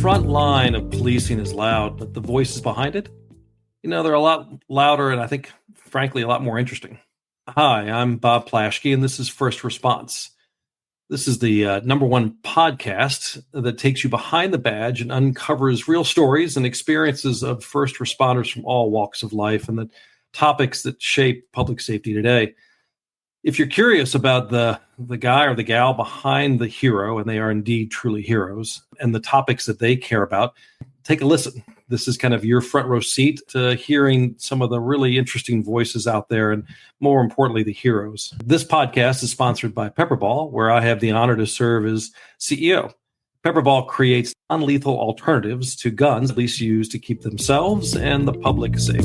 front line of policing is loud, but the voices behind it, they're a lot louder and I think, frankly, a lot more interesting. Hi, I'm Bob Plaschke, and this is First Response. This is the number one podcast that takes you behind the badge and uncovers real stories and experiences of first responders from all walks of life and the topics that shape public safety today. If you're curious about the guy or the gal behind the hero, and they are indeed truly heroes, and the topics that they care about, take a listen. This is kind of your front row seat to hearing some of the really interesting voices out there, and more importantly, the heroes. This podcast is sponsored by Pepperball, where I have the honor to serve as CEO. Pepperball creates non-lethal alternatives to guns police use to keep themselves and the public safe.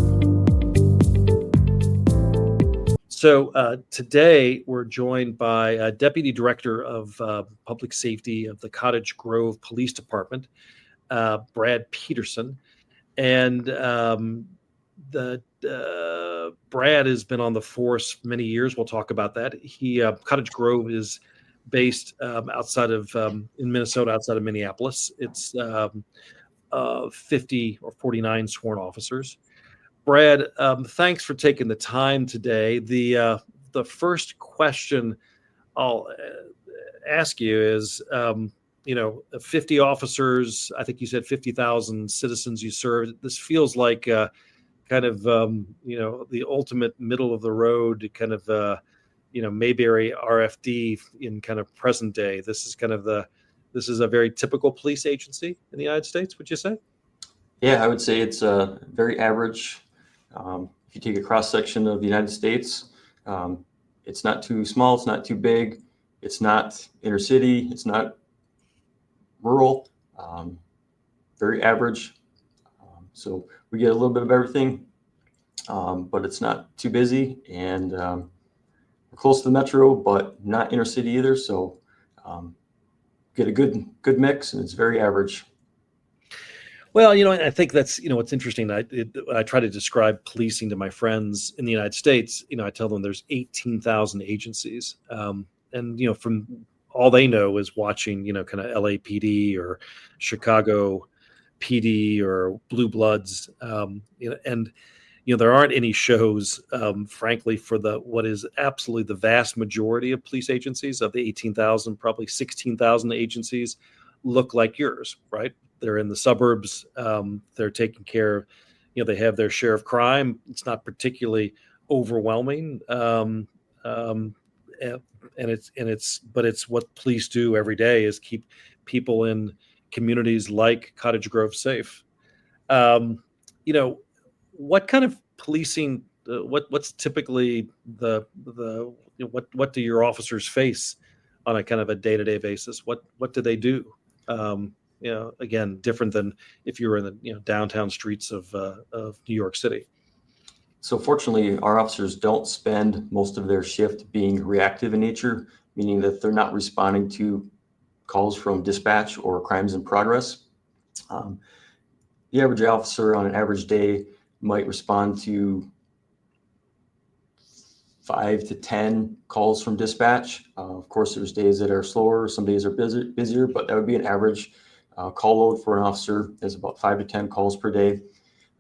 So today we're joined by Deputy Director of Public Safety of the Cottage Grove Police Department, Brad Petersen. And Brad has been on the force many years. We'll talk about that. Cottage Grove is based outside of in Minnesota, outside of Minneapolis. It's 50 or 49 sworn officers. Brad, thanks for taking the time today. The first question I'll ask you is, 50 officers, I think you said 50,000 citizens you serve. This feels like kind of, the ultimate middle of the road kind of, Mayberry RFD in kind of present day. This is a very typical police agency in the United States, would you say? Yeah, I would say it's very average. If you take a cross section of the United States, it's not too small, it's not too big, it's not inner city, it's not rural, very average. So we get a little bit of everything, but it's not too busy, and we're close to the metro, but not inner city either. So get a good mix, and it's very average. Well, I think that's, what's interesting. I try to describe policing to my friends in the United States. I tell them there's 18,000 agencies. And, from all they know is watching, kind of LAPD or Chicago PD or Blue Bloods. And there aren't any shows, frankly, for what is absolutely the vast majority of police agencies. Of the 18,000, probably 16,000 agencies look like yours, right? They're in the suburbs. They're taking care of, they have their share of crime. It's not particularly overwhelming. But it's what police do every day is keep people in communities like Cottage Grove safe. What kind of policing, what's typically what do your officers face on a kind of a day-to-day basis? What do they do? Again, different than if you were in the downtown streets of New York City. So fortunately, our officers don't spend most of their shift being reactive in nature, meaning that they're not responding to calls from dispatch or crimes in progress. The average officer on an average day might respond to 5 to 10 calls from dispatch. Of course, there's days that are slower, some days are busier, but that would be an average. Call load for an officer is about 5 to 10 calls per day.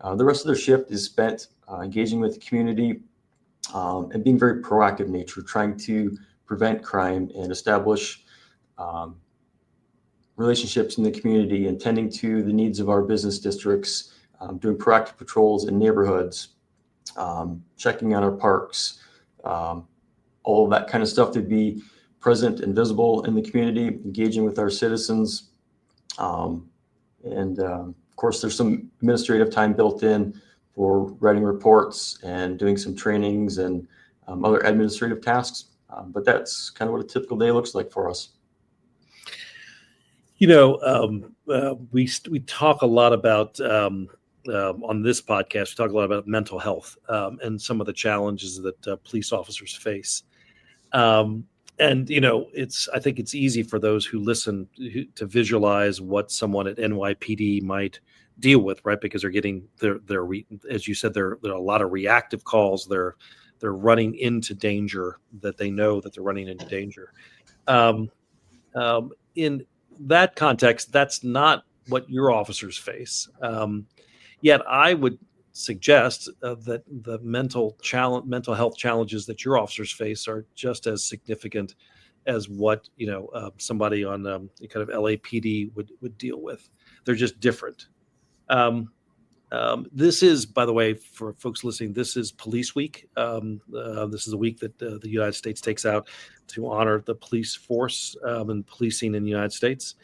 The rest of their shift is spent engaging with the community and being very proactive in nature, trying to prevent crime and establish relationships in the community and tending to the needs of our business districts, doing proactive patrols in neighborhoods, checking on our parks, all of that kind of stuff to be present and visible in the community, engaging with our citizens. Of course, there's some administrative time built in for writing reports and doing some trainings and other administrative tasks. But that's kind of what a typical day looks like for us. We talk a lot about on this podcast. We talk a lot about mental health and some of the challenges that police officers face. And, I think it's easy for those who listen to visualize what someone at NYPD might deal with, right? Because they're getting as you said, there are a lot of reactive calls. They're running into danger that they know that they're running into danger. In that context, that's not what your officers face. Yet I would suggest that the mental health challenges that your officers face are just as significant as what somebody on kind of LAPD would deal with. They're just different. Um, this is, by the way, for folks listening, this is Police Week. This is a week that the United States takes out to honor the police force and policing in the United States.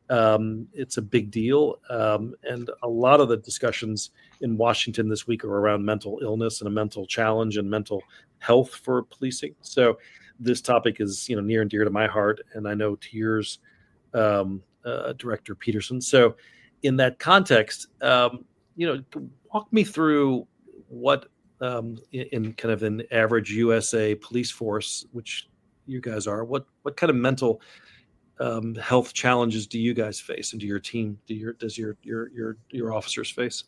It's a big deal. And a lot of the discussions in Washington this week are around mental illness and a mental challenge and mental health for policing. So this topic is, near and dear to my heart, and I know to yours, Director Petersen. So in that context, walk me through what in kind of an average USA police force, which you guys are, what kind of mental health challenges do you guys face, and do your team, does your officers face?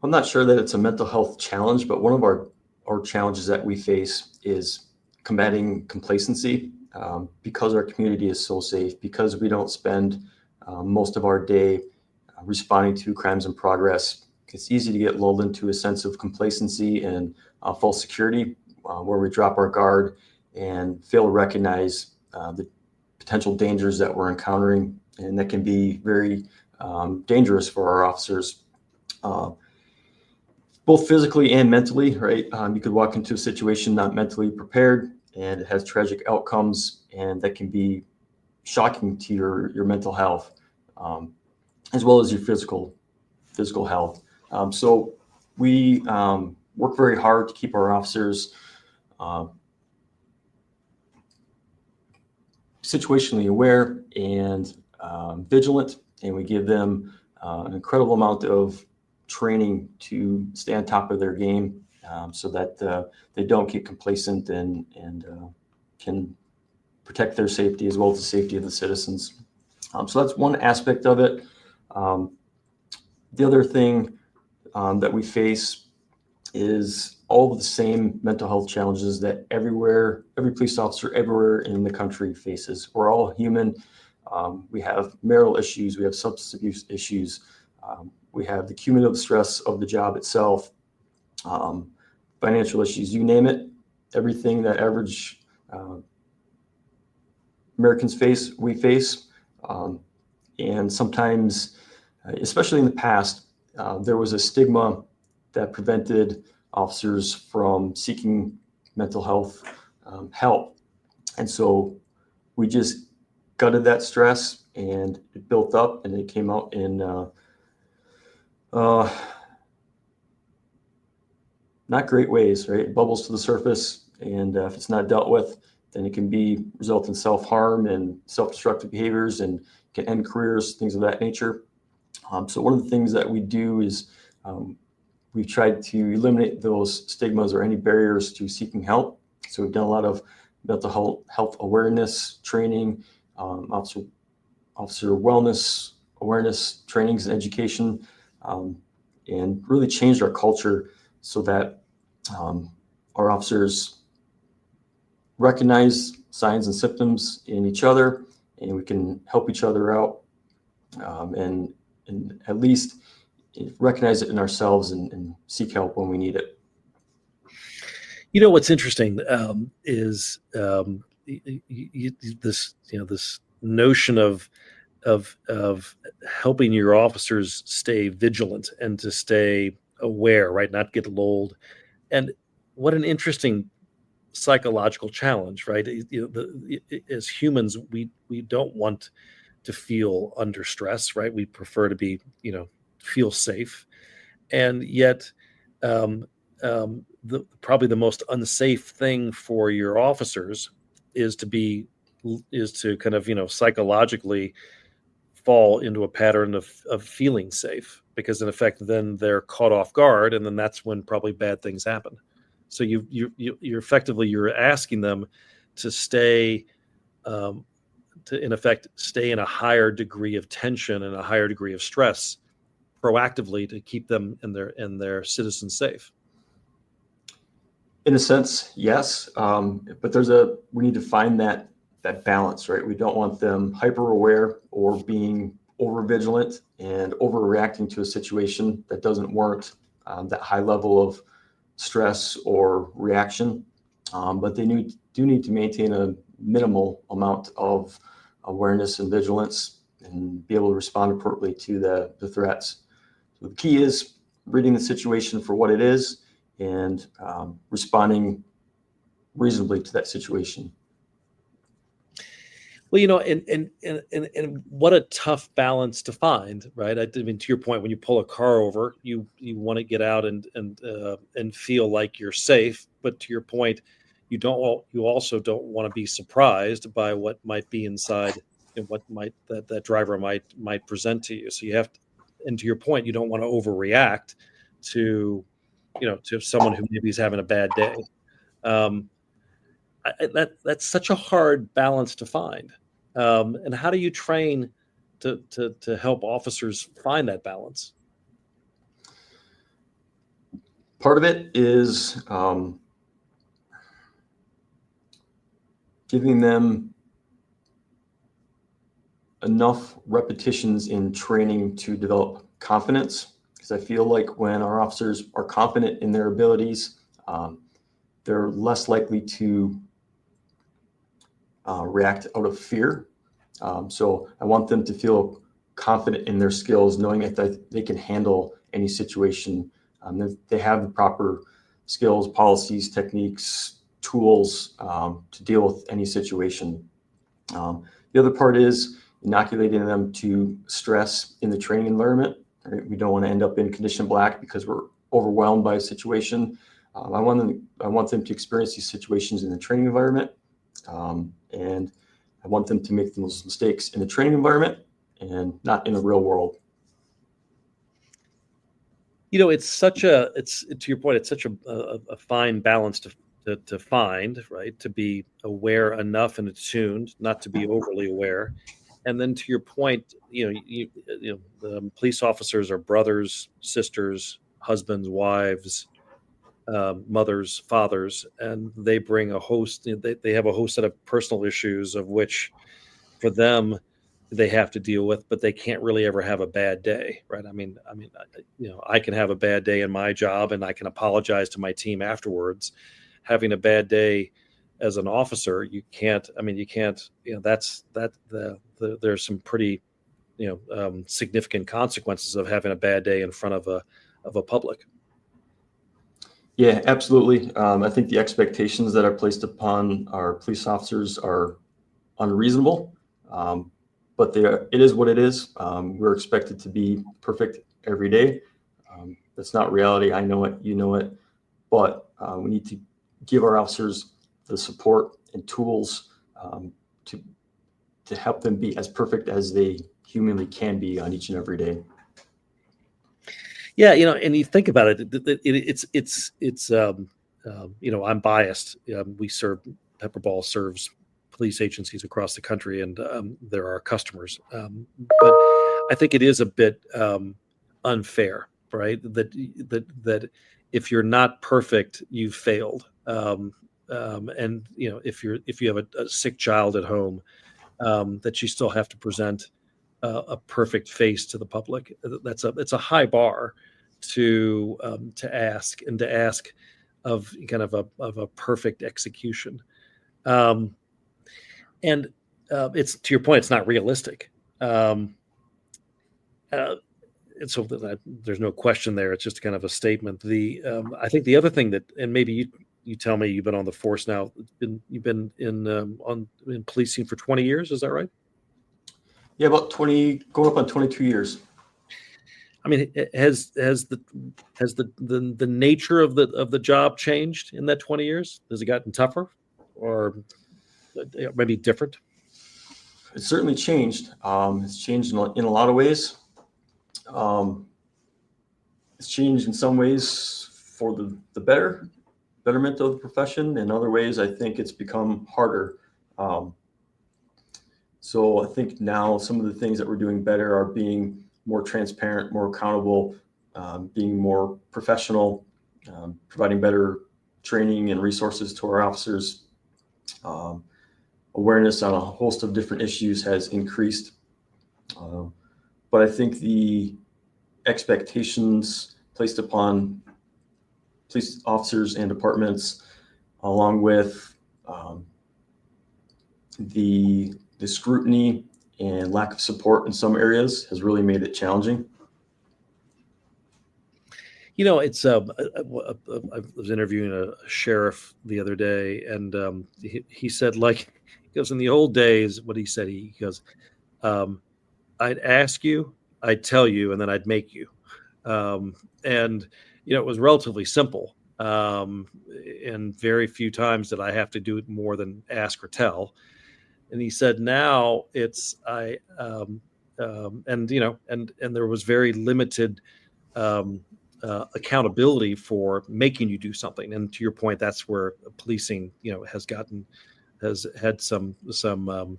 I'm not sure that it's a mental health challenge, but one of our challenges that we face is combating complacency, because our community is so safe, because we don't spend most of our day responding to crimes in progress. It's easy to get lulled into a sense of complacency and false security, where we drop our guard and fail to recognize the potential dangers that we're encountering, and that can be very dangerous for our officers, both physically and mentally, right? You could walk into a situation not mentally prepared, and it has tragic outcomes, and that can be shocking to your mental health, as well as your physical health. So we work very hard to keep our officers situationally aware and vigilant, and we give them an incredible amount of training to stay on top of their game, so that they don't get complacent and can protect their safety as well as the safety of the citizens. So that's one aspect of it. The other thing that we face is all of the same mental health challenges that every police officer everywhere in the country faces. We're all human. We have marital issues, we have substance abuse issues, we have the cumulative stress of the job itself, financial issues, you name it. Everything that average Americans face, we face. And sometimes, especially in the past, there was a stigma that prevented officers from seeking mental health help. And so we just gutted that stress, and it built up, and it came out in not great ways, right? It bubbles to the surface, and if it's not dealt with, then it can result in self-harm and self-destructive behaviors, and can end careers, things of that nature. So one of the things that we do is we've tried to eliminate those stigmas or any barriers to seeking help. So we've done a lot of mental health awareness training, officer wellness awareness trainings and education, and really changed our culture so that our officers recognize signs and symptoms in each other, and we can help each other out, and at least recognize it in ourselves, and seek help when we need it. What's interesting is this notion of helping your officers stay vigilant and to stay aware, right? Not get lulled. And what an interesting psychological challenge, right? As humans, we don't want to feel under stress, right? We prefer to be, feel safe, and yet, um, probably the most unsafe thing for your officers is to kind of psychologically fall into a pattern of feeling safe, because in effect then they're caught off guard, and then that's when probably bad things happen. So you're effectively, you're asking them to stay, to in effect stay in a higher degree of tension and a higher degree of stress proactively to keep them and their citizens safe. In a sense, yes, but we need to find that balance, right? We don't want them hyper aware or being over vigilant and overreacting to a situation that doesn't warrant that high level of stress or reaction. But they do need to maintain a minimal amount of awareness and vigilance and be able to respond appropriately to the threats. So the key is reading the situation for what it is and responding reasonably to that situation. Well, and what a tough balance to find, right? I mean, to your point, when you pull a car over, you want to get out and feel like you're safe. But to your point, you also don't want to be surprised by what might be inside and what that driver might present to you. So you have to, and to your point, you don't want to overreact to, to someone who maybe is having a bad day. That's such a hard balance to find. And how do you train to help officers find that balance? Part of it is giving them enough repetitions in training to develop confidence. Because I feel like when our officers are confident in their abilities, they're less likely to react out of fear. So I want them to feel confident in their skills, knowing that they can handle any situation. That they have the proper skills, policies, techniques, tools to deal with any situation. The other part is inoculating them to stress in the training environment. Right? We don't want to end up in condition black because we're overwhelmed by a situation. I want them to experience these situations in the training environment. And I want them to make those mistakes in the training environment and not in the real world. It's to your point, it's such a fine balance to find, right? To be aware enough and attuned, not to be overly aware. And then to your point, the police officers are brothers, sisters, husbands, wives, mothers, fathers, and they bring a host. They have a host set of personal issues of which, for them, they have to deal with, but they can't really ever have a bad day, right? I can have a bad day in my job, and I can apologize to my team afterwards. Having a bad day as an officer, you can't. There's some pretty, significant consequences of having a bad day in front of a public. Yeah, absolutely. I think the expectations that are placed upon our police officers are unreasonable, but it is what it is. We're expected to be perfect every day. That's not reality. I know it, you know it, but we need to give our officers the support and tools to help them be as perfect as they humanly can be on each and every day. Yeah, and you think about I'm biased. Pepperball serves police agencies across the country, and they're our customers. But I think it is a bit unfair, right? That if you're not perfect, you've failed. And if you have a sick child at home, that you still have to present a perfect face to the public. It's a high bar to ask of kind of a perfect execution. And it's, to your point, it's not realistic. And so there's no question there. It's just kind of a statement. I think the other thing that, and maybe you tell me, you've been on the force now. You've been in policing for 20 years. Is that right? Yeah, about 20, going up on 22 years. I mean, has the nature of the job changed in that 20 years? Has it gotten tougher, or maybe different? It's certainly changed. It's changed in a lot of ways. It's changed in some ways for the betterment of the profession. In other ways, I think it's become harder. So I think now some of the things that we're doing better are being more transparent, more accountable, being more professional, providing better training and resources to our officers. Awareness on a host of different issues has increased. but I think the expectations placed upon police officers and departments, along with the scrutiny and lack of support in some areas, has really made it challenging. It's I was interviewing a sheriff the other day, and he said, like, he goes, in the old days, what he said, he goes, I'd ask you, I'd tell you, and then I'd make you. And it was relatively simple. And very few times did I have to do it more than ask or tell. And he said, now it's and there was very limited accountability for making you do something. And to your point, that's where policing, has had some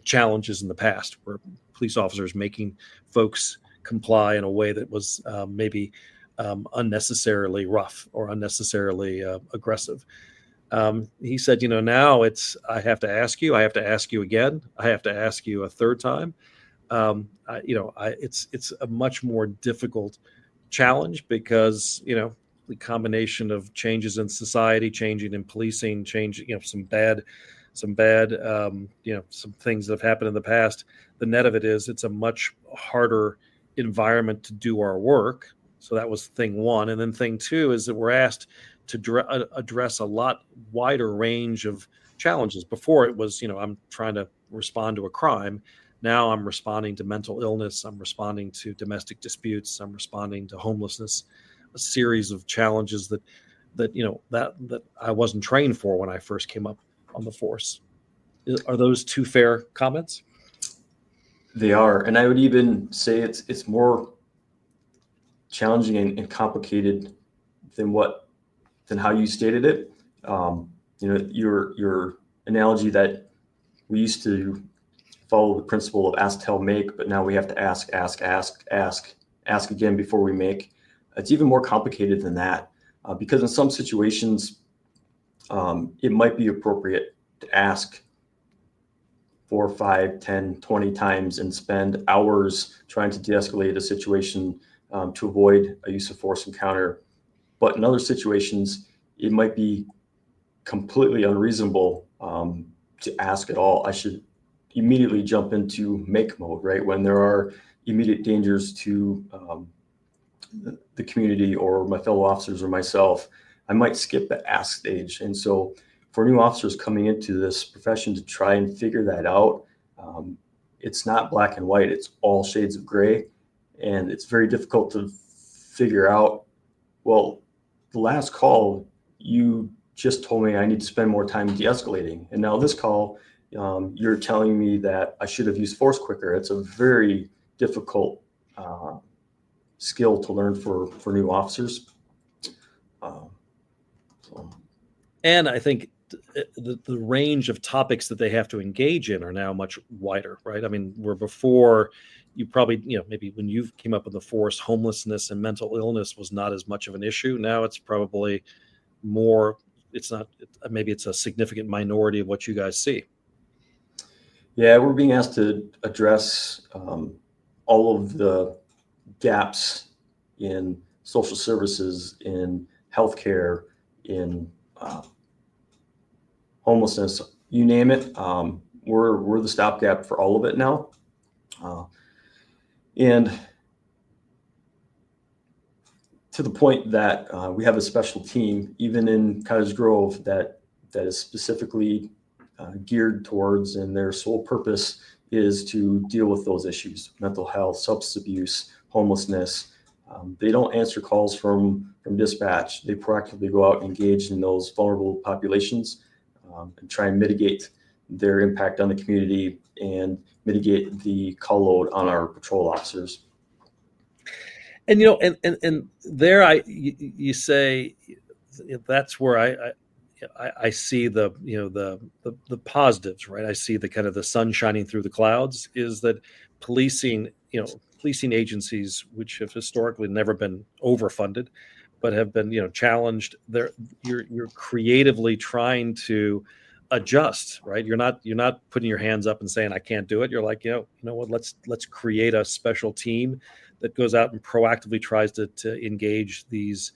challenges in the past, where police officers making folks comply in a way that was maybe unnecessarily rough or unnecessarily aggressive. He said, now it's, I have to ask you, I have to ask you again, I have to ask you a third time. It's a much more difficult challenge because the combination of changes in society, changing in policing, some bad some things that have happened in the past. The net of it is it's a much harder environment to do our work. So that was thing one. And then thing two is that we're asked to address a lot wider range of challenges. Before it was, I'm trying to respond to a crime. Now I'm responding to mental illness. I'm responding to domestic disputes. I'm responding to homelessness, a series of challenges that I wasn't trained for when I first came up on the force. Are those two fair comments? They are, and I would even say it's more challenging and complicated than how you stated it. Your analogy that we used to follow the principle of ask, tell, make, but now we have to ask again before we make. It's even more complicated than that, because in some situations, it might be appropriate to ask 4, 5, 10, 20 times and spend hours trying to de-escalate a situation to avoid a use of force encounter. But in other situations, it might be completely unreasonable to ask at all. I should immediately jump into make mode, right? When there are immediate dangers to the community or my fellow officers or myself, I might skip the ask stage. And so for new officers coming into this profession to try and figure that out, it's not black and white, it's all shades of gray. And it's very difficult to figure out, well, the last call, you just told me I need to spend more time de-escalating. And now this call, you're telling me that I should have used force quicker. It's a very difficult skill to learn for new officers. And I think the range of topics that they have to engage in are now much wider, right? I mean, where before you probably, maybe when you came up in the force, homelessness and mental illness was not as much of an issue. Now it's probably more, maybe it's a significant minority of what you guys see. Yeah, we're being asked to address all of the gaps in social services, in healthcare, in homelessness, you name it. We're the stopgap for all of it now. And to the point that we have a special team, even in Cottage Grove, that is specifically geared towards, and their sole purpose is to deal with those issues: mental health, substance abuse, homelessness. They don't answer calls from dispatch. They proactively go out and engage in those vulnerable populations and try and mitigate their impact on the community and mitigate the call load on our patrol officers. And and there you say that's where I see the positives, right? I see the kind of the sun shining through the clouds, is that policing agencies, which have historically never been overfunded, but have been challenged. You're creatively trying to adjust, right? You're not putting your hands up and saying I can't do it. You're like, you know what, let's create a special team that goes out and proactively tries to engage these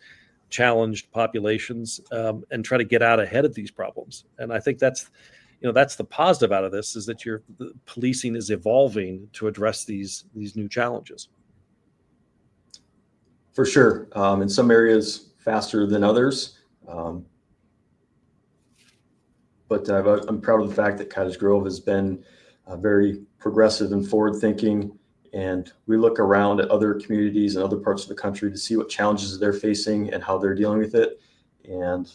challenged populations, and try to get out ahead of these problems. And I think that's the positive out of this, is that the policing is evolving to address these new challenges. For sure. In some areas faster than others. But I'm proud of the fact that Cottage Grove has been very progressive and forward thinking. And we look around at other communities and other parts of the country to see what challenges they're facing and how they're dealing with it. And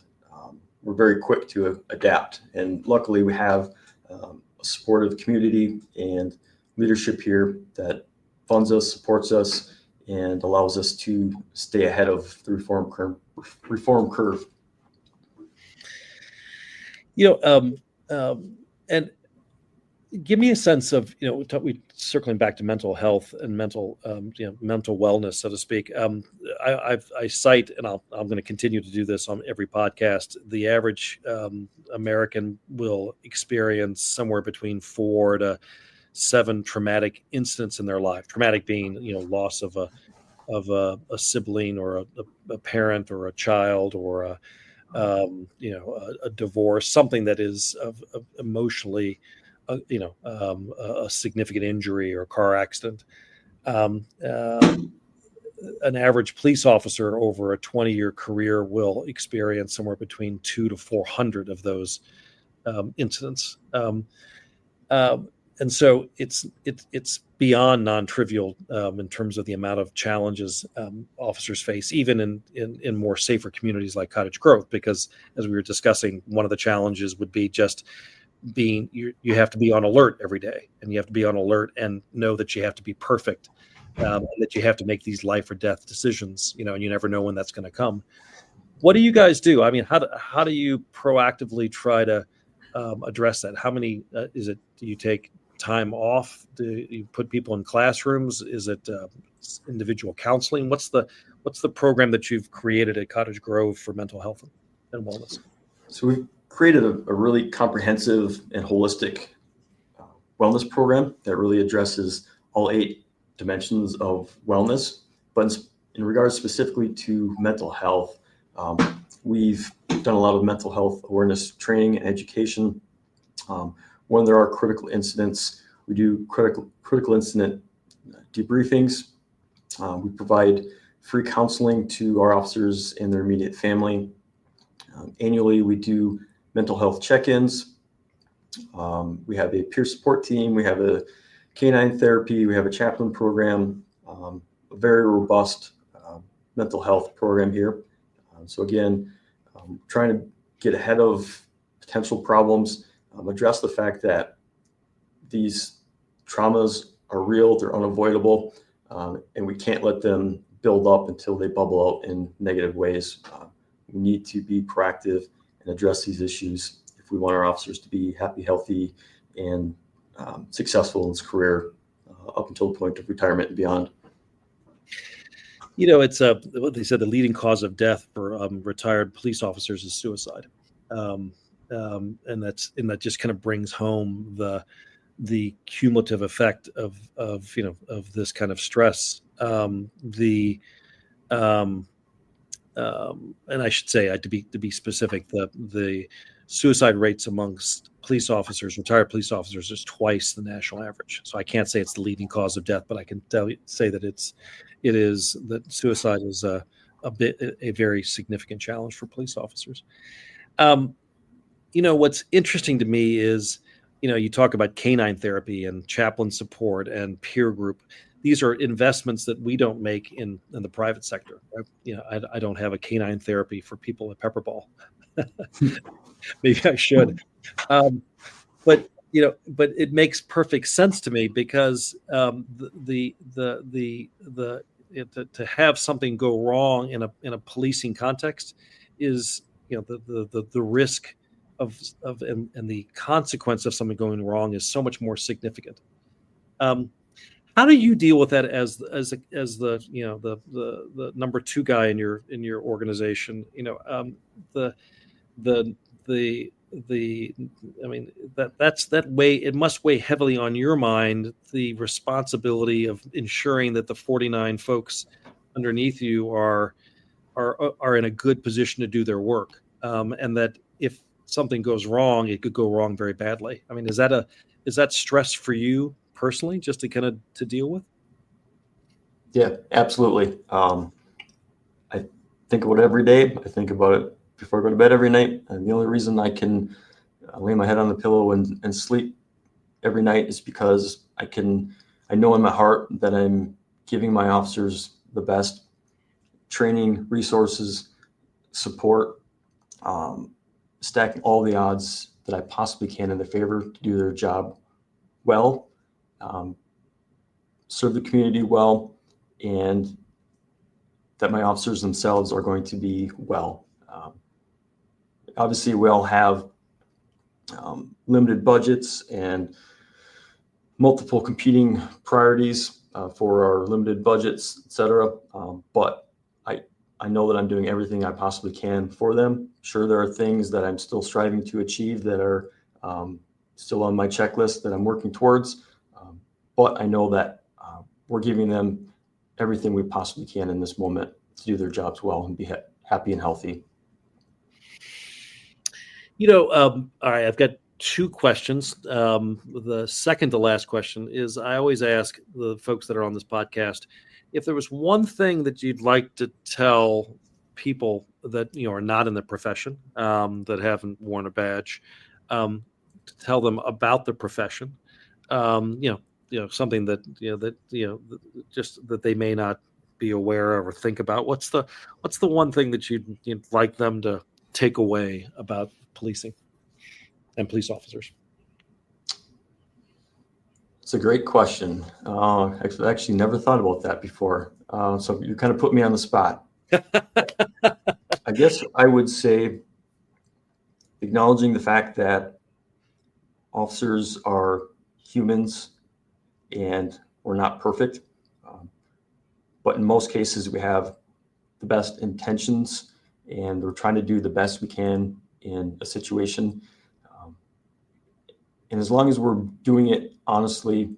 we're very quick to adapt. And luckily, we have a supportive community and leadership here that funds us, supports us, and allows us to stay ahead of the reform curve. And give me a sense of, we circling back to mental health and mental wellness, so to speak. I cite, and I'm going to continue to do this on every podcast, the average American will experience somewhere between 4 to 7 traumatic incidents in their life. Traumatic being, loss of a sibling, or a parent, or a child, or a divorce, something that is of emotionally, a significant injury or car accident. An average police officer over a 20-year career will experience somewhere between 200 to 400 of those incidents. And so it's beyond non-trivial in terms of the amount of challenges officers face, even in more safer communities like Cottage Grove, because as we were discussing, one of the challenges would be just being, you have to be on alert every day, and you have to be on alert and know that you have to be perfect, and that you have to make these life or death decisions, and you never know when that's going to come. What do you guys do? I mean, how do you proactively try to address that? How many do you take time off? Do you put people in classrooms? Is it individual counseling? What's the program that you've created at Cottage Grove for mental health and wellness? So we've created a really comprehensive and holistic wellness program that really addresses all 8 dimensions of wellness. But in regards specifically to mental health, we've done a lot of mental health awareness training and education. When there are critical incidents, we do critical incident debriefings. We provide free counseling to our officers and their immediate family. Annually, we do mental health check-ins. We have a peer support team. We have a canine therapy. We have a chaplain program, a very robust mental health program here. So again, trying to get ahead of potential problems, address the fact that these traumas are real, they're unavoidable, and we can't let them build up until they bubble out in negative ways. We need to be proactive and address these issues if we want our officers to be happy, healthy, and successful in his career up until the point of retirement and beyond. It's what they said, the leading cause of death for retired police officers is suicide. And that just kind of brings home the cumulative effect of this kind of stress. And I should say, to be specific, the suicide rates amongst retired police officers, is twice the national average. So I can't say it's the leading cause of death, but I can say that that suicide is a very significant challenge for police officers. What's interesting to me is, you talk about canine therapy and chaplain support and peer group. These are investments that we don't make in the private sector. I don't have a canine therapy for people at Pepperball. Maybe I should. But it makes perfect sense to me, because to have something go wrong in a policing context is, the risk of and the consequence of something going wrong is so much more significant. How do you deal with that as the number 2 guy in your organization? The the I mean it must weigh heavily on your mind, the responsibility of ensuring that the 49 folks underneath you are in a good position to do their work, and that if something goes wrong, it could go wrong very badly. I mean, is that stress for you personally, just to kind of to deal with? Yeah, absolutely. I think about it every day. I think about it before I go to bed every night. And the only reason I can lay my head on the pillow and sleep every night is because I know in my heart that I'm giving my officers the best training, resources, support, um, stacking all the odds that I possibly can in their favor to do their job well, um, serve the community well, and that my officers themselves are going to be well. Obviously, we all have limited budgets and multiple competing priorities for our limited budgets, et cetera. But I know that I'm doing everything I possibly can for them. Sure, there are things that I'm still striving to achieve that are still on my checklist that I'm working towards. But I know that we're giving them everything we possibly can in this moment to do their jobs well and be happy and healthy. All right, I've got two questions. The second to last question is, I always ask the folks that are on this podcast if there was one thing that you'd like to tell people that are not in the profession, that haven't worn a badge, to tell them about the profession. Something that just that they may not be aware of or think about. What's the one thing that you'd like them to take away about policing and police officers? It's a great question. I've actually never thought about that before. So you kind of put me on the spot. I guess I would say acknowledging the fact that officers are humans and we're not perfect. Um, but in most cases, we have the best intentions and we're trying to do the best we can in a situation. Um, and as long as we're doing it honestly,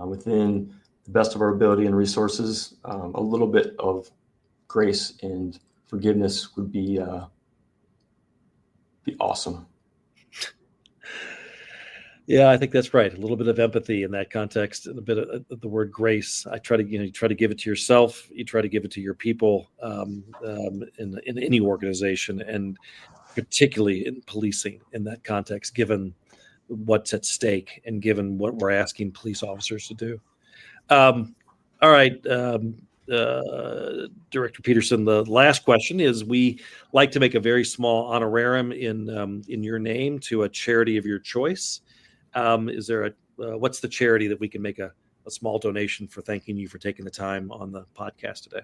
within the best of our ability and resources, a little bit of grace and forgiveness would be awesome. Yeah, I think that's right. A little bit of empathy in that context, and a bit of the word grace. I try to, you try to give it to yourself. You try to give it to your people, in any organization, and particularly in policing in that context, given what's at stake and given what we're asking police officers to do. All right, Director Petersen. The last question is: we like to make a very small honorarium in your name to a charity of your choice. Is there what's the charity that we can make a small donation for thanking you for taking the time on the podcast today?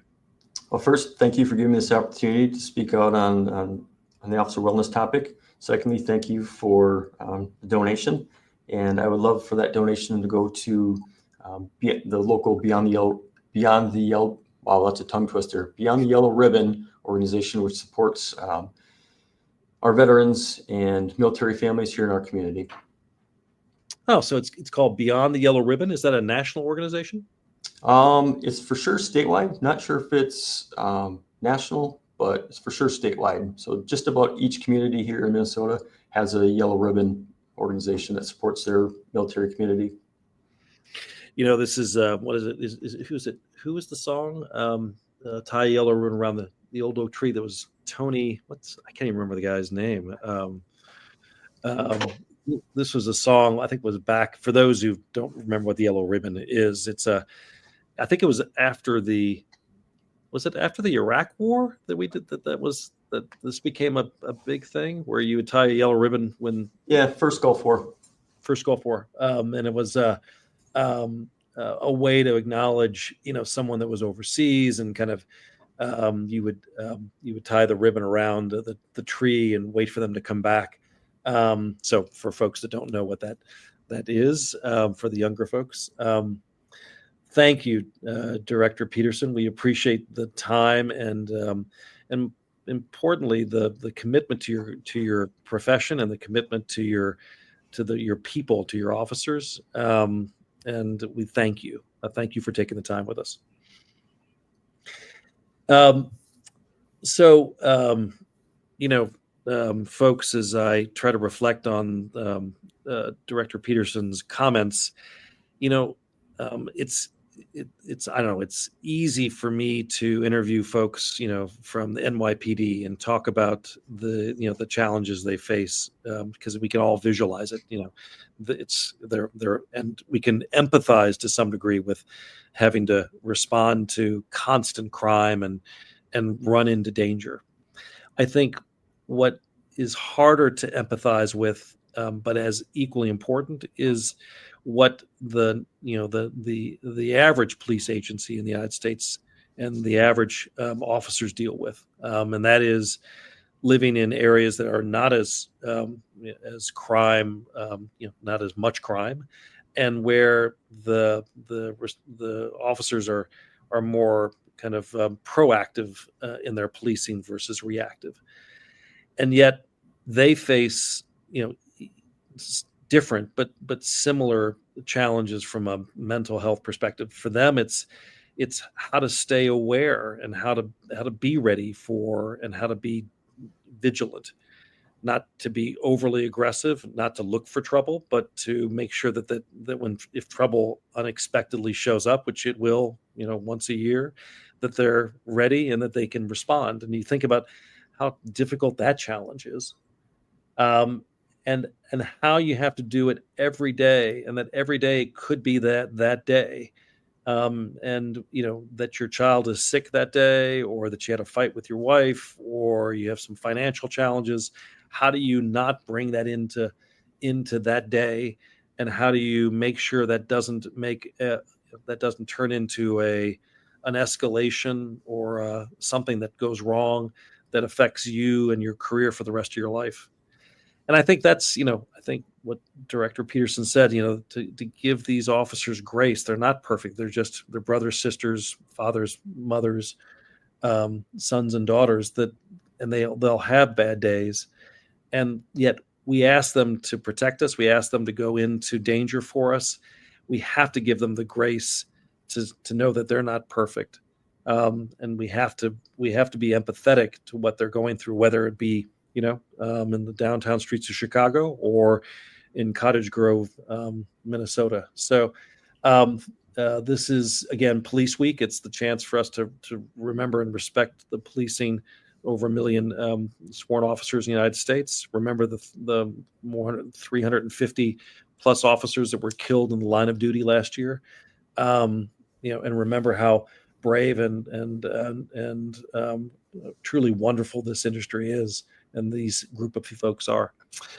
Well, first, thank you for giving me this opportunity to speak out on the officer wellness topic. Secondly, thank you for the donation. And I would love for that donation to go to the local Beyond the Yellow, wow, that's a tongue twister, Beyond the Yellow Ribbon organization, which supports our veterans and military families here in our community. Oh, so it's called Beyond the Yellow Ribbon. Is that a national organization? It's for sure statewide. Not sure if it's national, but it's for sure statewide. So just about each community here in Minnesota has a yellow ribbon organization that supports their military community. This is what is it? Who's it? Who was the song? Tie a yellow ribbon around the old oak tree. That was Tony. I can't even remember the guy's name. This was a song I think was back, for those who don't remember what the yellow ribbon is. I think it was after was it after the Iraq War that we did that this became a big thing where you would tie a yellow ribbon when first Gulf War. And it was a way to acknowledge someone that was overseas, and kind of you would tie the ribbon around the tree and wait for them to come back. So for folks that don't know what that is, for the younger folks, thank you, Director Petersen. We appreciate the time and importantly, the commitment to your profession and the commitment to your people, to your officers. And we thank you. Thank you for taking the time with us. Um, so, folks, as I try to reflect on Director Petersen's comments, you know, it's I don't know, it's easy for me to interview folks, from the NYPD and talk about the challenges they face, because we can all visualize it. It's they're and we can empathize to some degree with having to respond to constant crime and run into danger. I think what is harder to empathize with, but as equally important, is what the average police agency in the United States and the average officers deal with, and that is living in areas that are not as crime, not as much crime, and where the officers are more kind of proactive in their policing versus reactive, and yet they face different but similar challenges from a mental health perspective. For them, it's how to stay aware and how to be ready for and how to be vigilant, not to be overly aggressive, not to look for trouble, but to make sure that when if trouble unexpectedly shows up, which it will, once a year, that they're ready and that they can respond. And you think about how difficult that challenge is, and how you have to do it every day, and that every day could be that day, and that your child is sick that day, or that you had a fight with your wife, or you have some financial challenges. How do you not bring that into that day, and how do you make sure that doesn't turn into an escalation or something that goes wrong that affects you and your career for the rest of your life? And I think that's, I think what Director Petersen said, to give these officers grace. They're not perfect. They're brothers, sisters, fathers, mothers, sons and daughters, and they'll have bad days. And yet we ask them to protect us. We ask them to go into danger for us. We have to give them the grace to know that they're not perfect. And we have to be empathetic to what they're going through, whether it be, in the downtown streets of Chicago or in Cottage Grove, Minnesota. So this is, again, Police Week. It's the chance for us to remember and respect the policing, over 1 million sworn officers in the United States. Remember the more than 350 plus officers that were killed in the line of duty last year. And remember how brave and truly wonderful this industry is, and these group of folks are.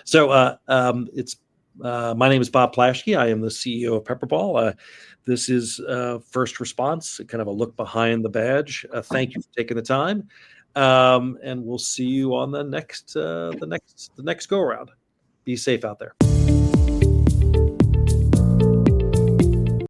So it's my name is Bob Plaschke. I am the CEO of Pepperball. This is First Response, kind of a look behind the badge. Thank you for taking the time, and we'll see you on the next go around. Be safe out there.